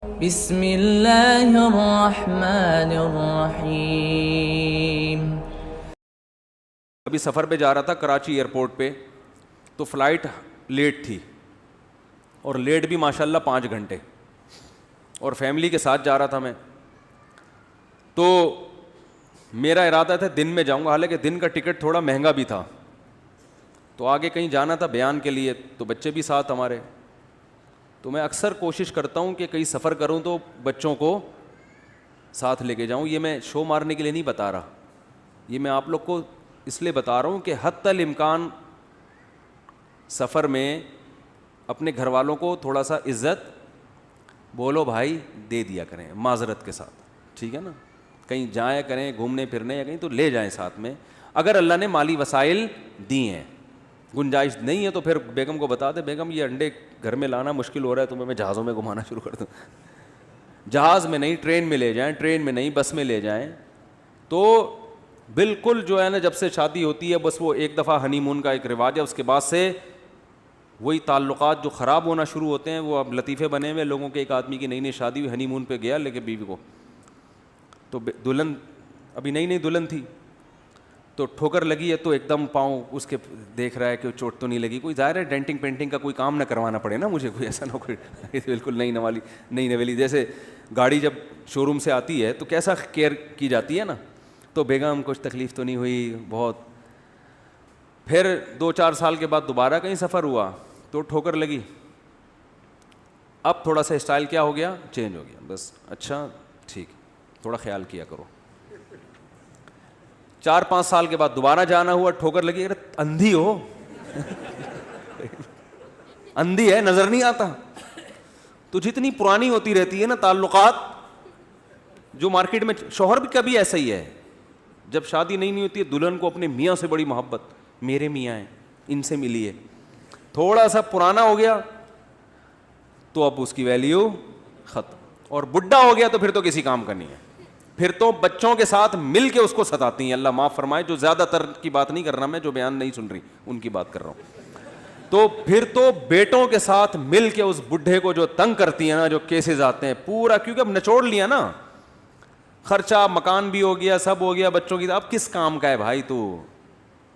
بسم اللہ الرحمن الرحیم. ابھی سفر پہ جا رہا تھا کراچی ایئرپورٹ پہ، تو فلائٹ لیٹ تھی، اور لیٹ بھی ماشاءاللہ 5 گھنٹے، اور فیملی کے ساتھ جا رہا تھا میں. تو میرا ارادہ تھا دن میں جاؤں گا، حالانکہ دن کا ٹکٹ تھوڑا مہنگا بھی تھا، تو آگے کہیں جانا تھا بیان کے لیے، تو بچے بھی ساتھ ہمارے. تو میں اکثر کوشش کرتا ہوں کہ کہیں سفر کروں تو بچوں کو ساتھ لے کے جاؤں. یہ میں شو مارنے کے لیے نہیں بتا رہا، یہ میں آپ لوگ کو اس لیے بتا رہا ہوں کہ حتی الامکان سفر میں اپنے گھر والوں کو تھوڑا سا عزت بولو بھائی دے دیا کریں معذرت کے ساتھ، ٹھیک ہے نا. کہیں جائیں کریں گھومنے پھرنے یا کہیں تو لے جائیں ساتھ میں. اگر اللہ نے مالی وسائل دی ہیں، گنجائش نہیں ہے تو پھر بیگم کو بتا دے بیگم یہ انڈے گھر میں لانا مشکل ہو رہا ہے، تو میں جہازوں میں گھمانا شروع کر دوں. جہاز میں نہیں، ٹرین میں لے جائیں، ٹرین میں نہیں بس میں لے جائیں. تو بالکل جو ہے نا جب سے شادی ہوتی ہے بس وہ ایک دفعہ ہنی مون کا ایک رواج ہے، اس کے بعد سے وہی تعلقات جو خراب ہونا شروع ہوتے ہیں. وہ اب لطیفے بنے ہوئے لوگوں کے، ایک آدمی کی نئی نئی شادی ہوئی، ہنی مون پہ گیا لے کے بیوی کو، تو دلہن ابھی نئی نئی دلہن تھی، تو ٹھوکر لگی ہے تو ایک دم پاؤں اس کے دیکھ رہا ہے کہ چوٹ تو نہیں لگی. کوئی ظاہر ہے ڈینٹنگ پینٹنگ کا کوئی کام نہ کروانا پڑے نا مجھے، کوئی ایسا نہ کوئی بالکل نئی نویلی. جیسے گاڑی جب شو روم سے آتی ہے تو کیسا کیئر کی جاتی ہے نا. تو بیگم کچھ تکلیف تو نہیں ہوئی بہت. پھر 2-4 سال کے بعد دوبارہ کہیں سفر ہوا تو ٹھوکر لگی. اب تھوڑا سا اسٹائل کیا ہو گیا، چینج ہو گیا. بس اچھا ٹھیک، تھوڑا خیال کیا کرو. 4-5 سال کے بعد دوبارہ جانا ہوا، ٹھوکر لگی. ارے اندھی ہو اندھی ہے نظر نہیں آتا. تو جتنی پرانی ہوتی رہتی ہے نا تعلقات، جو مارکیٹ میں شوہر بھی کبھی ایسا ہی ہے، جب شادی نہیں ہوتی ہے دلہن کو اپنے میاں سے بڑی محبت، میرے میاں ہیں ان سے ملی ہے. تھوڑا سا پرانا ہو گیا تو اب اس کی ویلیو ختم، اور بڈھا ہو گیا تو پھر تو کسی کام کا نہیں ہے. پھر تو بچوں کے ساتھ مل کے اس کو ستاتی ہیں. اللہ معاف فرمائے، جو زیادہ تر کی بات نہیں کر رہا میں، جو بیان نہیں سن رہی ان کی بات کر رہا ہوں. تو پھر تو بیٹوں کے ساتھ مل کے اس بڈھے کو جو تنگ کرتی ہیں نا، جو کیسز آتے ہیں پورا، کیونکہ اب نچوڑ لیا نا، خرچہ مکان بھی ہو گیا، سب ہو گیا، بچوں کی اب کس کام کا ہے بھائی تو،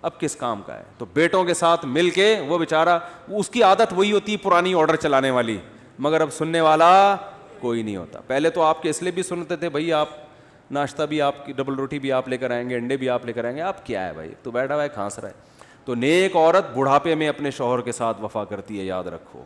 اب کس کام کا ہے. تو بیٹوں کے ساتھ مل کے وہ بیچارہ، اس کی عادت وہی ہوتی ہے پرانی آرڈر چلانے والی، مگر اب سننے والا کوئی نہیں ہوتا. پہلے تو آپ کے اس لیے بھی سنتے تھے بھائی آپ ناشتہ بھی آپ کی، ڈبل روٹی بھی آپ لے کر آئیں گے، انڈے بھی آپ لے کر آئیں گے. آپ کیا ہے بھائی، تو بیٹھا ہوا ہے کھانس رہا ہے. تو نیک عورت بڑھاپے میں اپنے شوہر کے ساتھ وفا کرتی ہے، یاد رکھو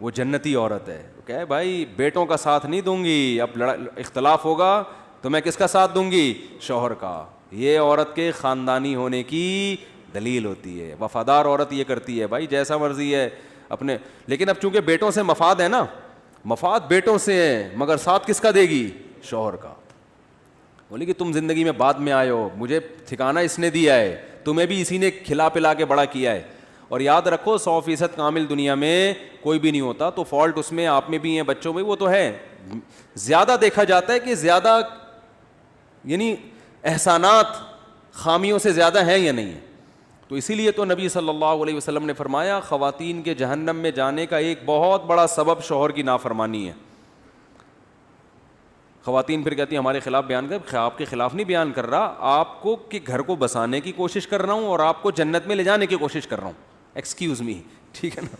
وہ جنتی عورت ہے. کہ بھائی بیٹوں کا ساتھ نہیں دوں گی، اب اختلاف ہوگا تو میں کس کا ساتھ دوں گی، شوہر کا. یہ عورت کے خاندانی ہونے کی دلیل ہوتی ہے. وفادار عورت یہ کرتی ہے بھائی جیسا مرضی ہے اپنے، لیکن اب چونکہ بیٹوں سے مفاد ہے نا، مفاد بیٹوں سے ہے، مگر ساتھ کس کا دے گی، شوہر کا. بولی کہ تم زندگی میں بعد میں آئے ہو، مجھے ٹھکانہ اس نے دیا ہے، تمہیں بھی اسی نے کھلا پلا کے بڑا کیا ہے. اور یاد رکھو 100% کامل دنیا میں کوئی بھی نہیں ہوتا، تو فالٹ اس میں آپ میں بھی ہیں، بچوں میں وہ تو ہے. زیادہ دیکھا جاتا ہے کہ زیادہ یعنی احسانات خامیوں سے زیادہ ہیں یا نہیں ہے. تو اسی لیے تو نبی صلی اللہ علیہ وسلم نے فرمایا خواتین کے جہنم میں جانے کا ایک بہت بڑا سبب شوہر کی نافرمانی ہے. خواتین پھر کہتی ہیں ہمارے خلاف بیان کر، آپ کے خلاف نہیں بیان کر رہا، آپ کو کہ گھر کو بسانے کی کوشش کر رہا ہوں اور آپ کو جنت میں لے جانے کی کوشش کر رہا ہوں. ایکسکیوز می، ٹھیک ہے نا.